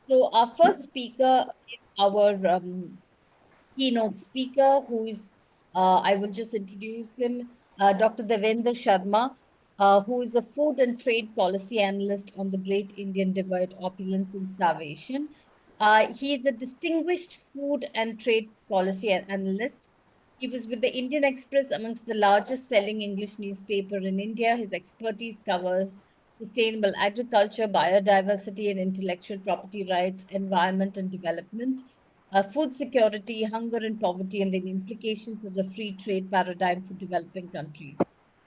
So our first speaker is our keynote speaker, who is, I will just introduce him, Dr. Devinder Sharma, who is a food and trade policy analyst on the Great Indian Divide, Opulence and Starvation. He is a distinguished food and trade policy analyst. He was with the Indian Express, amongst the largest selling English newspaper in India. His expertise covers sustainable agriculture, biodiversity and intellectual property rights, environment and development, food security, hunger and poverty, and the implications of the free trade paradigm for developing countries.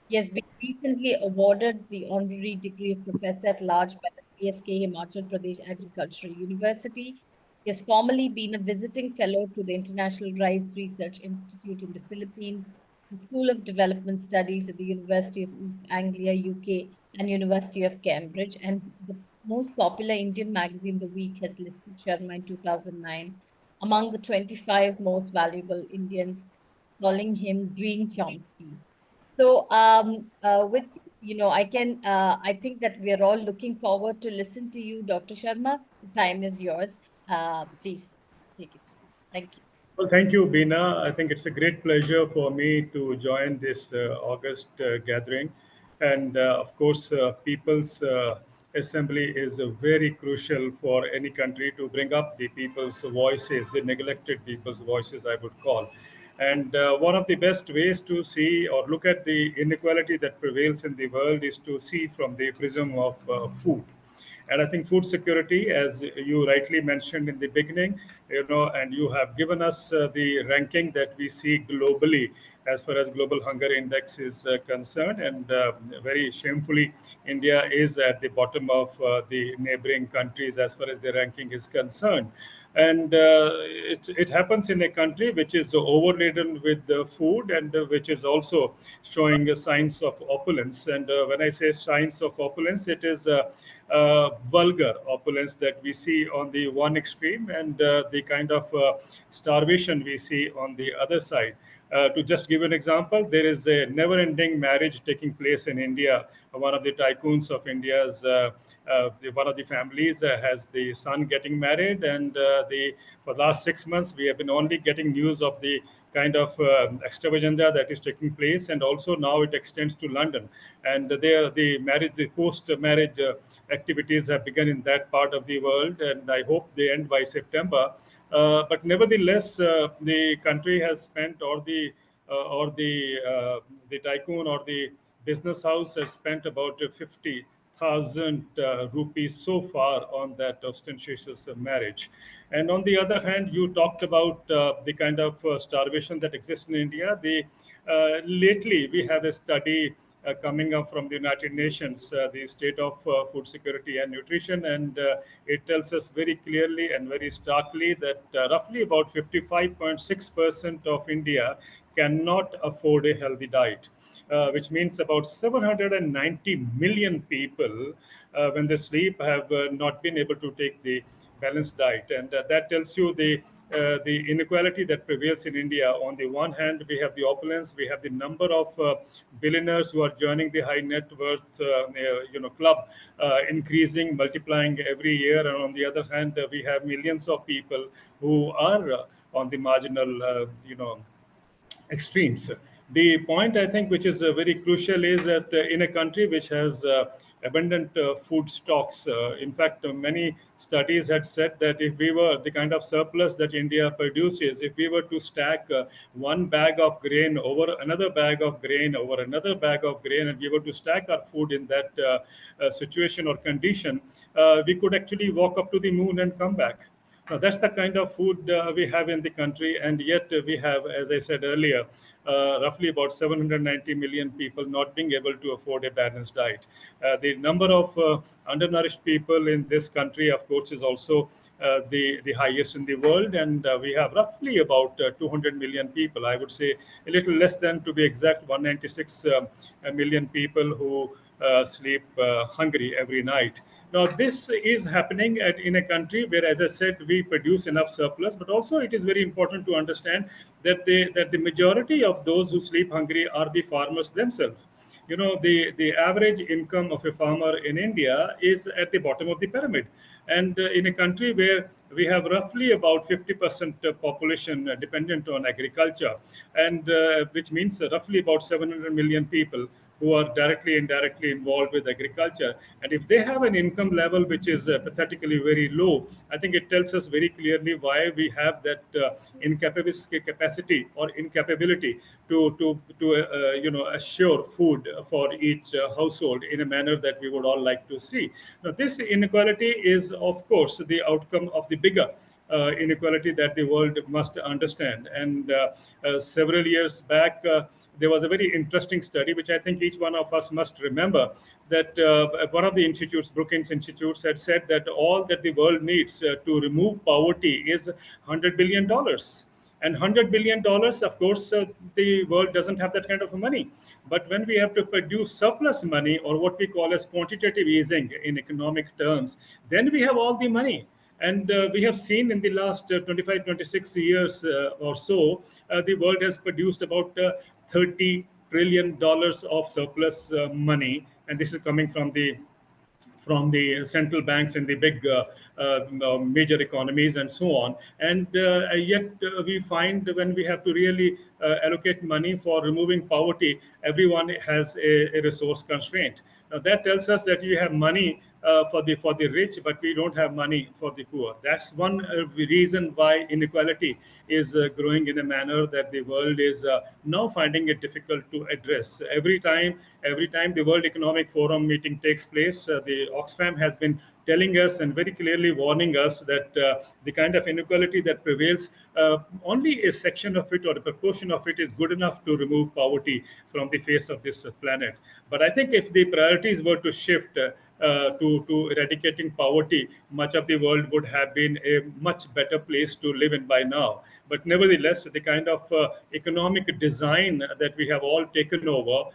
He has been recently awarded the honorary degree of Professor at Large by the CSK Himachal Pradesh Agricultural University. He has formerly been a visiting fellow to the International Rice Research Institute in the Philippines, the School of Development Studies at the University of East Anglia, UK, and University of Cambridge. And the most popular Indian magazine, The Week, has listed Sharma in 2009 among the 25 most valuable Indians, calling him Green Chomsky. So, with I think that we are all looking forward to listen to you, Dr. Sharma. The time is yours. Please take it. Thank you. Well, thank you, Beena. I think it's a great pleasure for me to join this August gathering. And of course, People's Assembly is very crucial for any country to bring up the people's voices, the neglected people's voices, I would call. And one of the best ways to see or look at the inequality that prevails in the world is to see from the prism of food. And I think food security, as you rightly mentioned in the beginning, and you have given us the ranking that we see globally as far as global hunger index is concerned. And very shamefully, India is at the bottom of the neighboring countries as far as the ranking is concerned. And it happens in a country which is overladen with food and which is also showing signs of opulence. And when I say signs of opulence, it is vulgar opulence that we see on the one extreme, and the kind of starvation we see on the other side. To just give an example, there is a never ending marriage taking place in India. One of the tycoons of India's one of the families has the son getting married, and for the last 6 months we have been only getting news of the kind of extravaganza that is taking place, and also now it extends to London. And there, the post-marriage activities have begun in that part of the world, and I hope they end by September. But nevertheless, the country has spent, or the tycoon or the business house has spent about 50,000 rupees so far on that ostentatious marriage. And on the other hand, you talked about the kind of starvation that exists in India. Lately, we have a study coming up from the United Nations, the state of food security and nutrition, and it tells us very clearly and very starkly that roughly about 55.6% of India cannot afford a healthy diet, which means about 790 million people, when they sleep, have not been able to take the balanced diet. And that tells you the inequality that prevails in India. On the one hand, we have the opulence, we have the number of billionaires who are joining the high net worth club, increasing, multiplying every year. And on the other hand, we have millions of people who are on the marginal, extremes. The point, I think, which is very crucial is that in a country which has abundant food stocks, in fact, many studies had said that if we were the kind of surplus that India produces, if we were to stack one bag of grain over another bag of grain over another bag of grain, and we were to stack our food in that situation or condition, we could actually walk up to the moon and come back. Now, that's the kind of food we have in the country, and yet we have, as I said earlier, roughly about 790 million people not being able to afford a balanced diet. The number of undernourished people in this country, of course, is also the highest in the world, and we have roughly about 200 million people. I would say a little less than, to be exact, 196 million people who sleep hungry every night. Now, this is happening in a country where, as I said, we produce enough surplus, but also it is very important to understand that the majority of those who sleep hungry are the farmers themselves. the average income of a farmer in India is at the bottom of the pyramid. And in a country where we have roughly about 50% population dependent on agriculture, and which means roughly about 700 million people who are directly indirectly involved with agriculture. And if they have an income level which is pathetically very low, I think it tells us very clearly why we have that incapacity or incapability to assure food for each household in a manner that we would all like to see. Now, this inequality is, of course, the outcome of the bigger inequality that the world must understand. And several years back, there was a very interesting study, which I think each one of us must remember, that one of the institutes, Brookings Institutes, had said that all that the world needs to remove poverty is $100 billion. And $100 billion, of course, the world doesn't have that kind of money. But when we have to produce surplus money, or what we call as quantitative easing in economic terms, then we have all the money. And we have seen in the last 25, 26 years or so, the world has produced about $30 trillion of surplus money. And this is coming from the central banks in the big major economies and so on. And yet we find when we have to really allocate money for removing poverty, everyone has a resource constraint. Now that tells us that you have money for the rich, but we don't have money for the poor. That's one reason why inequality is growing in a manner that the world is now finding it difficult to address. Every time the World Economic Forum meeting takes place, the Oxfam has been telling us and very clearly warning us that the kind of inequality that prevails, only a section of it or a proportion of it is good enough to remove poverty from the face of this planet. But I think if the priorities were to shift to eradicating poverty, much of the world would have been a much better place to live in by now. But nevertheless, the kind of economic design that we have all taken over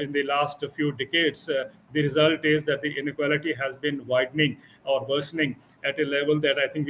in the last few decades, the result is that the inequality has been widening or worsening at a level that I think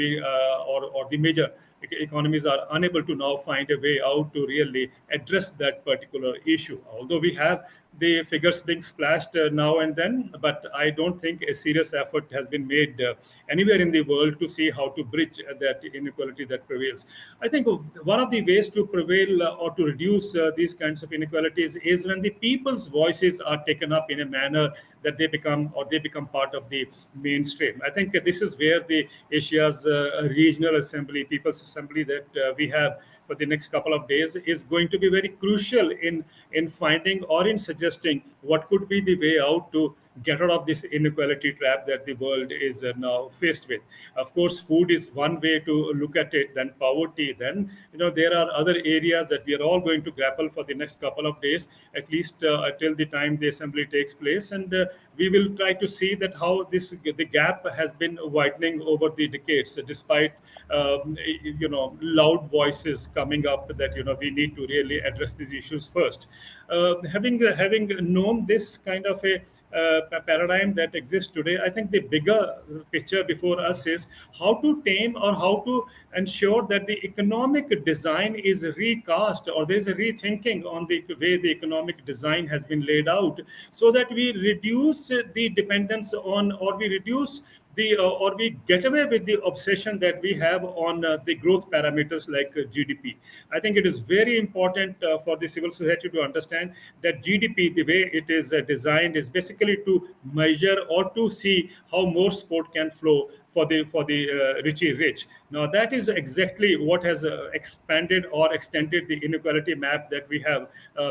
or the major economies are unable to now find a way out to really address that particular issue. Although we have the figures being splashed now and then, but I don't think a serious effort has been made anywhere in the world to see how to bridge that inequality that prevails. I think one of the ways to prevail or to reduce these kinds of inequalities is when the people's voices are taken up in a manner that they become part of the mainstream. I think this is where the Asia's regional assembly, people's assembly that we have for the next couple of days is going to be very crucial in finding or in suggesting what could be the way out to get out of this inequality trap that the world is now faced with. Of course, food is one way to look at it, then poverty, then there are other areas that we are all going to grapple for the next couple of days, at least till the time the assembly takes place. And we will try to see that how the gap has been widening over the decades, despite loud voices coming up that we need to really address these issues first. Having known this kind of a paradigm that exists today, I think the bigger picture before us is how to tame or how to ensure that the economic design is recast, or there is a rethinking on the way the economic design has been laid out, so that we reduce the dependence on, or we reduce or we get away with the obsession that we have on the growth parameters like GDP. I think it is very important for the civil society to understand that GDP, the way it is designed, is basically to measure or to see how more sport can flow for the richy rich. Now that is exactly what has expanded or extended the inequality map that we have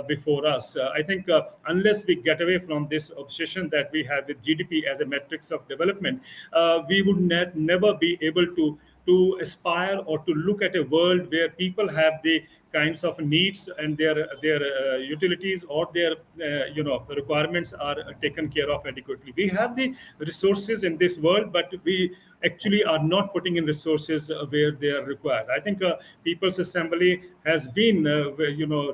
before us. I think unless we get away from this obsession that we have with GDP as a metrics of development, we would never be able to aspire or to look at a world where people have the kinds of needs and their utilities or their requirements are taken care of adequately. We have the resources in this world, but we actually are not putting in resources where they are required. I think People's Assembly has been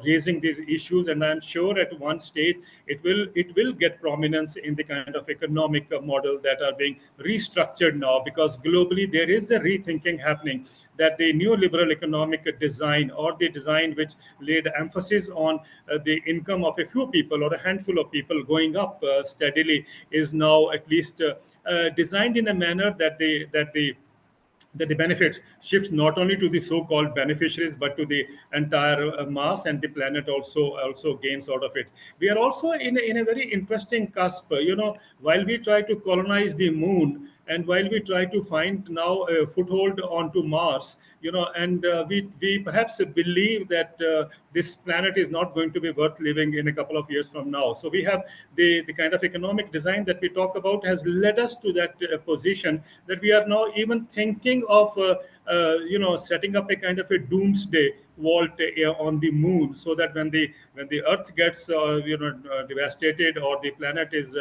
raising these issues, and I'm sure at one stage it will get prominence in the kind of economic model that are being restructured now, because globally there is a rethinking happening, that the neoliberal economic design, or the design which laid emphasis on the income of a few people or a handful of people going up steadily, is now at least designed in a manner that the benefits shifts not only to the so-called beneficiaries but to the entire mass, and the planet also gains out of it. We are also in a very interesting cusp. While we try to colonize the moon, and while we try to find now a foothold onto Mars, and we perhaps believe that this planet is not going to be worth living in a couple of years from now. So we have the kind of economic design that we talk about has led us to that position, that we are now even thinking of setting up a kind of a doomsday vault on the moon, so that when the earth gets devastated, or the planet is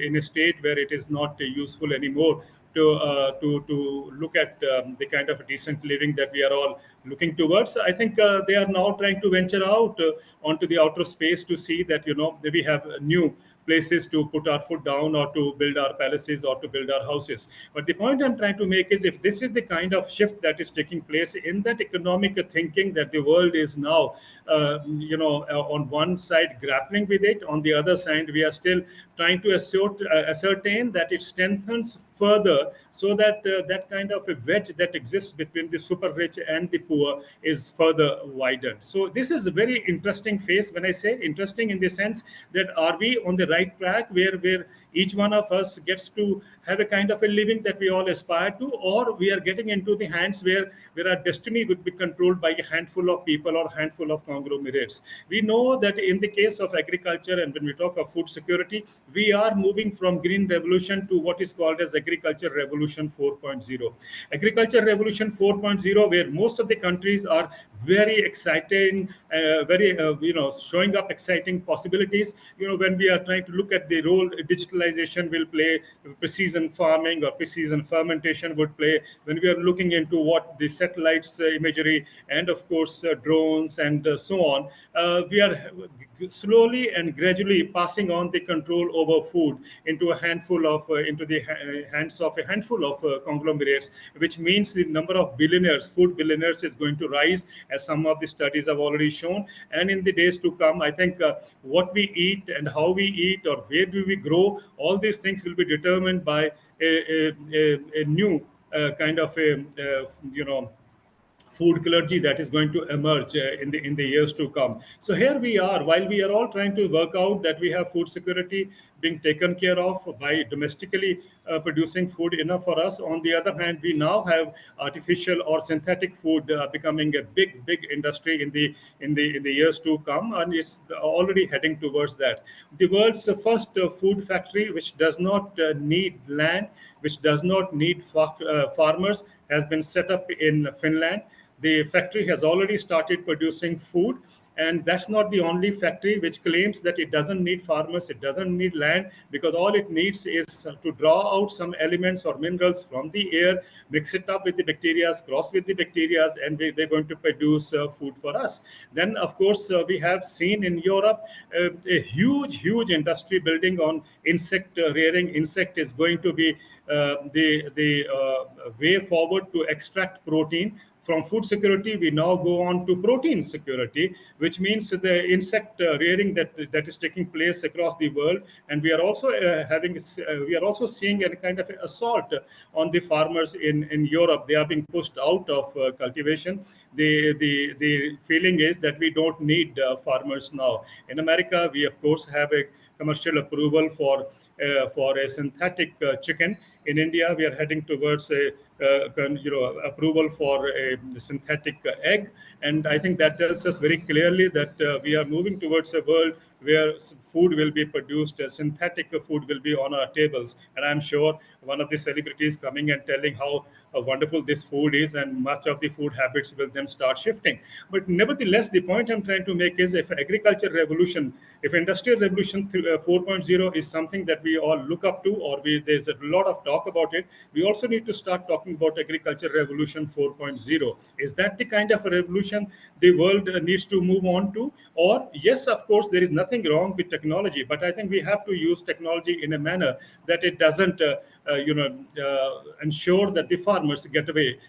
in a state where it is not useful anymore to look at the kind of decent living that we are all looking towards. I think they are now trying to venture out onto the outer space to see that we have new places to put our foot down, or to build our palaces, or to build our houses. But the point I'm trying to make is, if this is the kind of shift that is taking place in that economic thinking, that the world is now on one side grappling with it, on the other side we are still trying to ascertain that it strengthens further, so that that kind of a wedge that exists between the super rich and the poor is further widened. So this is a very interesting phase. When I say interesting, in the sense that, are we on the right track, where each one of us gets to have a kind of a living that we all aspire to, or we are getting into the hands where our destiny would be controlled by a handful of people or handful of conglomerates. We know that in the case of agriculture, and when we talk of food security, we are moving from green revolution to what is called as agriculture revolution 4.0. Agriculture revolution 4.0, where most of the countries are very exciting, very showing up exciting possibilities. When we are trying to look at the role digitalization will play, precision farming or precision fermentation would play, when we are looking into what the satellites imagery, and of course drones, and so on, we are slowly and gradually passing on the control over food into a handful of into the hands of a handful of conglomerates, which means the number of billionaires, food billionaires, is going to rise, as some of the studies have already shown. And in the days to come, I think what we eat and how we eat, or where do we grow, all these things will be determined by a new kind of a food clergy that is going to emerge in the years to come. So here we are, while we are all trying to work out that we have food security being taken care of by domestically producing food enough for us. On the other hand, we now have artificial or synthetic food becoming a big industry in the years to come, and it's already heading towards that. The world's first food factory, which does not need land, which does not need farmers, has been set up in Finland. The factory has already started producing food, and that's not the only factory which claims that it doesn't need farmers, it doesn't need land, because all it needs is to draw out some elements or minerals from the air, mix it up with the bacteria, cross with the bacteria, and they're going to produce food for us. Then, of course, we have seen in Europe a huge industry building on insect rearing. Insect is going to be the way forward to extract protein. From food security, we now go on to protein security, which means the insect rearing that is taking place across the world, and we are also we are also seeing a kind of assault on the farmers in Europe. They are being pushed out of cultivation. The feeling is that we don't need farmers now. In America, we of course have a commercial approval for a synthetic chicken. In India, we are heading towards a approval for a synthetic egg, and I think that tells us very clearly that we are moving towards a world where food will be produced, synthetic food will be on our tables. And I'm sure one of the celebrities coming and telling how wonderful this food is, and much of the food habits will then start shifting. But nevertheless, the point I'm trying to make is, if agriculture revolution, if industrial revolution 4.0 is something that we all look up to, or there's a lot of talk about it, we also need to start talking about agriculture revolution 4.0. Is that the kind of a revolution the world needs to move on to? Or yes, of course, there is nothing wrong with technology, but I think we have to use technology in a manner that it doesn't ensure that the farmers get away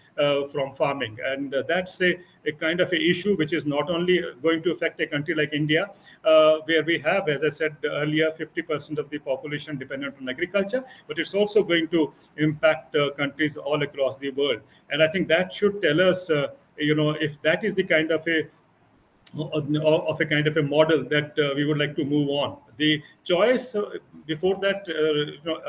from farming. And that's a kind of a issue which is not only going to affect a country like India, where we have, as I said earlier, 50% of the population dependent on agriculture, but it's also going to impact countries all across the world. And I think that should tell us, if that is the kind of a kind of a model that we would like to move on. The choice before that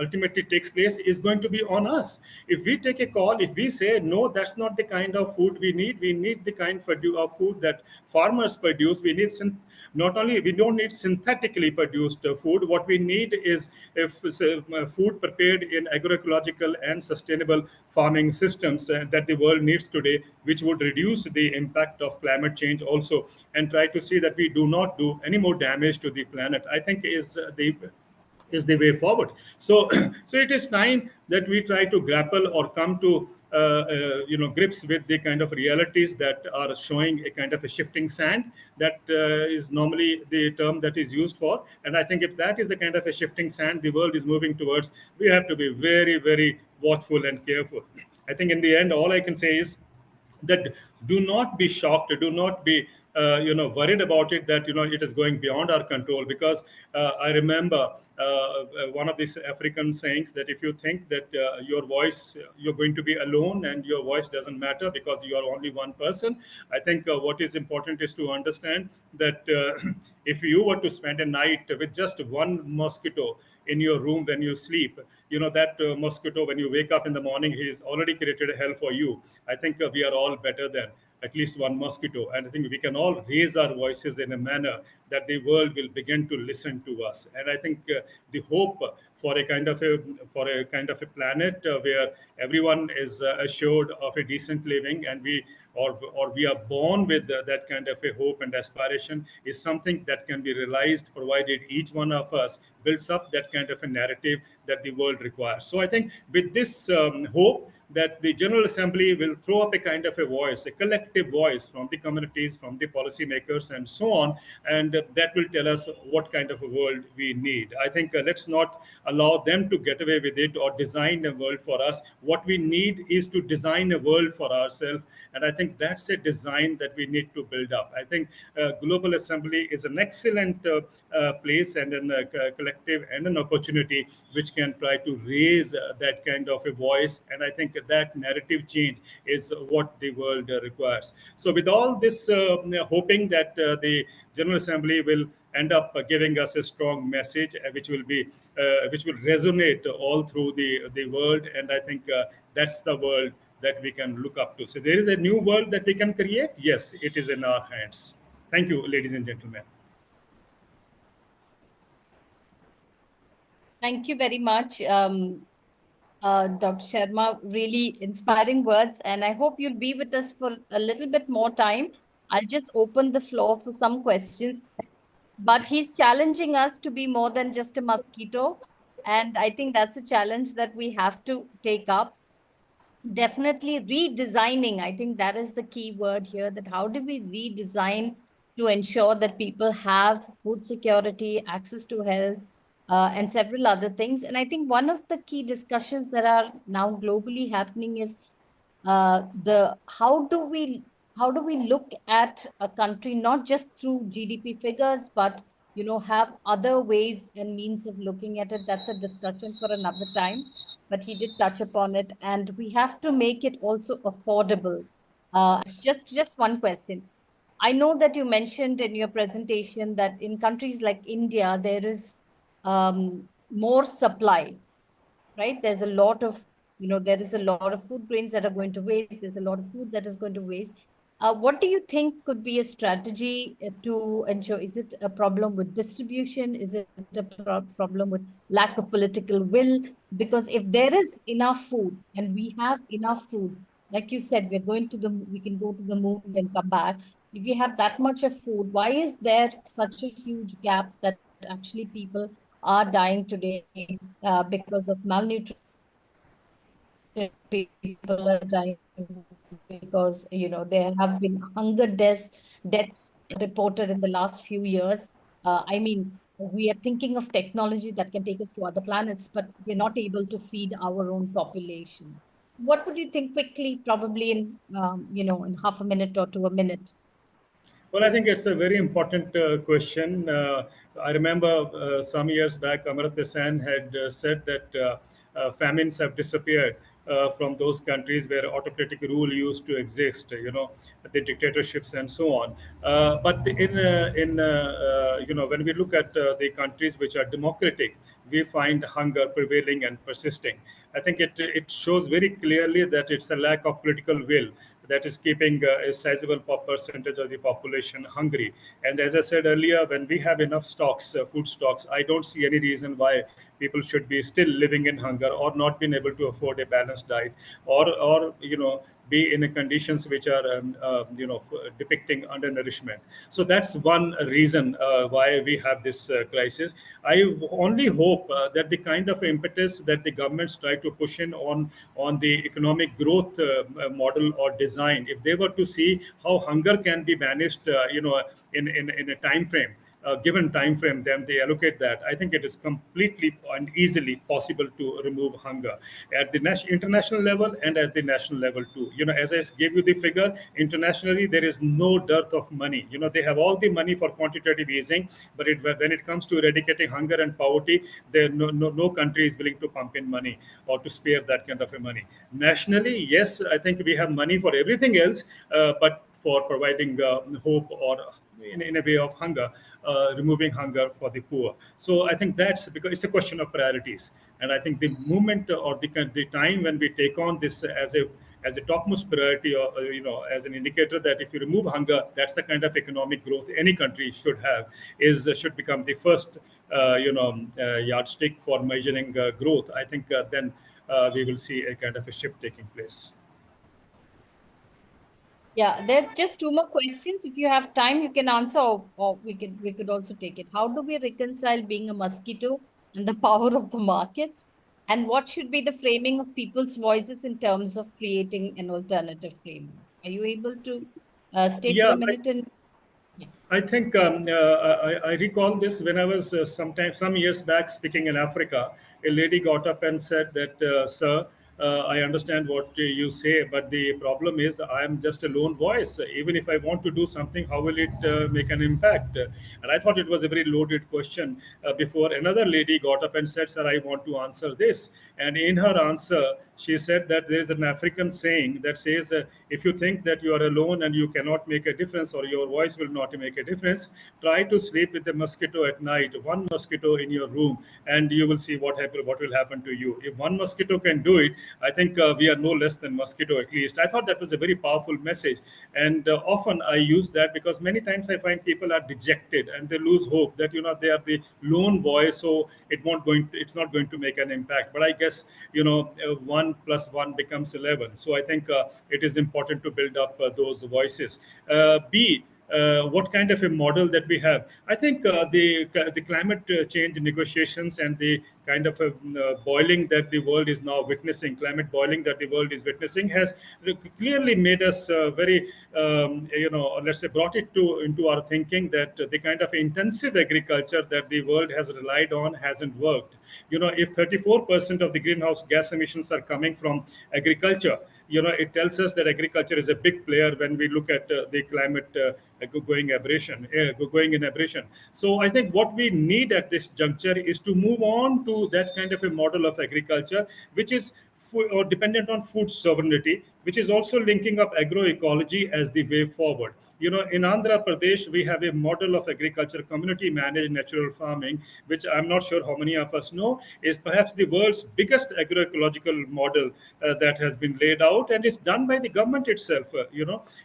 ultimately takes place is going to be on us. If we take a call, if we say no, that's not the kind of food we need. We need the kind of food that farmers produce. We need not only, we don't need synthetically produced food. What we need is if food prepared in agroecological and sustainable farming systems that the world needs today, which would reduce the impact of climate change also, and try to see that we do not do any more damage to the planet, I think is the way forward. So, so it is time that we try to grapple or come to grips with the kind of realities that are showing a kind of a shifting sand. That is normally the term that is used for. And I think if that is the kind of a shifting sand the world is moving towards, we have to be very, very watchful and careful. I think in the end, all I can say is that do not be shocked, do not be worried about it, that it is going beyond our control. Because I remember one of these African sayings, that if you think that your voice, you're going to be alone and your voice doesn't matter because you are only one person, I think what is important is to understand that if you were to spend a night with just one mosquito in your room when you sleep, that mosquito, when you wake up in the morning, he has already created a hell for you. I think we are all better than at least one mosquito. And I think we can all raise our voices in a manner that the world will begin to listen to us. And I think the hope for a kind of a planet where everyone is assured of a decent living, and we are born with that kind of a hope and aspiration, is something that can be realized, provided each one of us builds up that kind of a narrative that the world requires. So I think with this hope that the General Assembly will throw up a kind of a voice, a collective voice from the communities, from the policymakers, and so on, and that will tell us what kind of a world we need. I think let's not allow them to get away with it or design a world for us. What we need is to design a world for ourselves, and I think that's a design that we need to build up. I think Global Assembly is an excellent place and a collective and an opportunity which can try to raise that kind of a voice. And I think that narrative change is what the world requires. So, with all this, hoping that the General Assembly will end up giving us a strong message, which will resonate all through the world. And I think that's the world that we can look up to. So, there is a new world that we can create. Yes, it is in our hands. Thank you, ladies and gentlemen. Thank you very much, Dr. Sharma. Really inspiring words. And I hope you'll be with us for a little bit more time. I'll just open the floor for some questions. But he's challenging us to be more than just a mosquito. And I think that's a challenge that we have to take up. Definitely redesigning. I think that is the key word here, that how do we redesign to ensure that people have food security, access to health, and several other things. And I think one of the key discussions that are now globally happening is the how do we look at a country not just through GDP figures, but have other ways and means of looking at it. That's a discussion for another time, but he did touch upon it, and we have to make it also affordable. Just one question. I know that you mentioned in your presentation that in countries like India there is more supply, right? There's a lot of, there is a lot of food grains that are going to waste. There's a lot of food that is going to waste. What do you think could be a strategy to ensure? Is it a problem with distribution? Is it a problem with lack of political will? Because if there is enough food and we have enough food, like you said, we can go to the moon and come back. If we have that much of food, why is there such a huge gap that actually people are dying today because of malnutrition? People are dying because there have been hunger deaths reported in the last few years. I mean, we are thinking of technology that can take us to other planets, but we're not able to feed our own population. What would you think quickly, probably in half a minute or to a minute? Well, I think it's a very important question. I remember some years back, Amartya Sen had said that famines have disappeared from those countries where autocratic rule used to exist, the dictatorships and so on. But when we look at the countries which are democratic, we find hunger prevailing and persisting. I think it shows very clearly that it's a lack of political will that is keeping a sizable percentage of the population hungry. And as I said earlier, when we have enough stocks, food stocks, I don't see any reason why people should be still living in hunger or not being able to afford a balanced diet, or be in a conditions which are depicting undernourishment. So that's one reason why we have this crisis. I only hope that the kind of impetus that the governments try to push in on the economic growth model or design, if they were to see how hunger can be managed, in a time frame, given time frame, then they allocate that. I think it is completely and easily possible to remove hunger at the international level and at the national level too. As I gave you the figure, internationally there is no dearth of money. They have all the money for quantitative easing, but when it comes to eradicating hunger and poverty, there no country is willing to pump in money or to spare that kind of a money. Nationally, yes, I think we have money for everything else, but for providing hope or in a way of hunger, removing hunger for the poor. So I think that's because it's a question of priorities, and I think the moment or the time when we take on this as a topmost priority, or as an indicator that if you remove hunger, that's the kind of economic growth any country should have, is should become the first yardstick for measuring growth. I think then we will see a kind of a shift taking place. Yeah, there's just two more questions. If you have time, you can answer, or we could also take it. How do we reconcile being a mosquito and the power of the markets? And what should be the framing of people's voices in terms of creating an alternative framework? Are you able to stay for Yeah, a minute and yeah. I think I recall this when I was some years back speaking in Africa. A lady got up and said that, "Sir, I understand what you say, but the problem is I am just a lone voice. Even if I want to do something, how will it make an impact?" And I thought it was a very loaded question. Before another lady got up and said, "Sir, I want to answer this." And in her answer, she said that there is an African saying that says, if you think that you are alone and you cannot make a difference, or your voice will not make a difference, try to sleep with a mosquito at night, one mosquito in your room, and you will see what will happen to you. If one mosquito can do it, I think we are no less than mosquito at least. I thought that was a very powerful message, and often I use that because many times I find people are dejected and they lose hope that they are the lone voice, so it's not going to make an impact. But I guess one plus one becomes 11. So I think it is important to build up those voices. B, what kind of a model that we have. I think the climate change negotiations and the kind of a boiling that the world is now witnessing, climate boiling that the world is witnessing, has clearly made us very, let's say, brought it to into our thinking that the kind of intensive agriculture that the world has relied on hasn't worked. If 34% of the greenhouse gas emissions are coming from agriculture, it tells us that agriculture is a big player when we look at the climate going in aberration. So I think what we need at this juncture is to move on to that kind of a model of agriculture which is or dependent on food sovereignty, which is also linking up agroecology as the way forward. In Andhra Pradesh, we have a model of agriculture, community managed natural farming, which I'm not sure how many of us know, is perhaps the world's biggest agroecological model that has been laid out, and it's done by the government itself,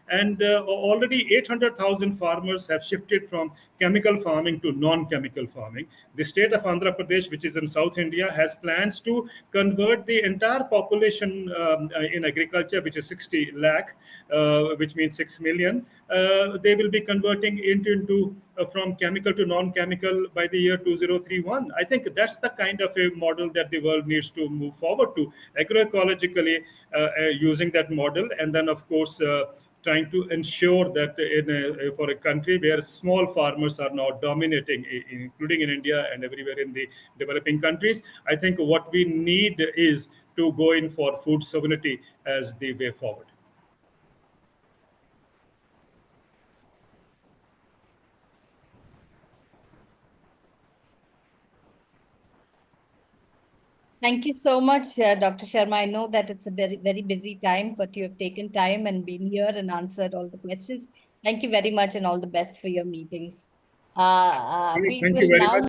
and already 800,000 farmers have shifted from chemical farming to non-chemical farming. The state of Andhra Pradesh, which is in South India, has plans to convert the entire population in agriculture, which is 60 lakh, which means 6 million. They will be converting into from chemical to non-chemical by the year 2031. I think that's the kind of a model that the world needs to move forward to, agroecologically, using that model, and then of course trying to ensure that for a country where small farmers are now dominating, including in India and everywhere in the developing countries, I think what we need is to go in for food sovereignty as the way forward. Thank you so much, Dr. Sharma. I know that it's a very, very busy time, but you have taken time and been here and answered all the questions. Thank you very much and all the best for your meetings. We Thank you will very now much.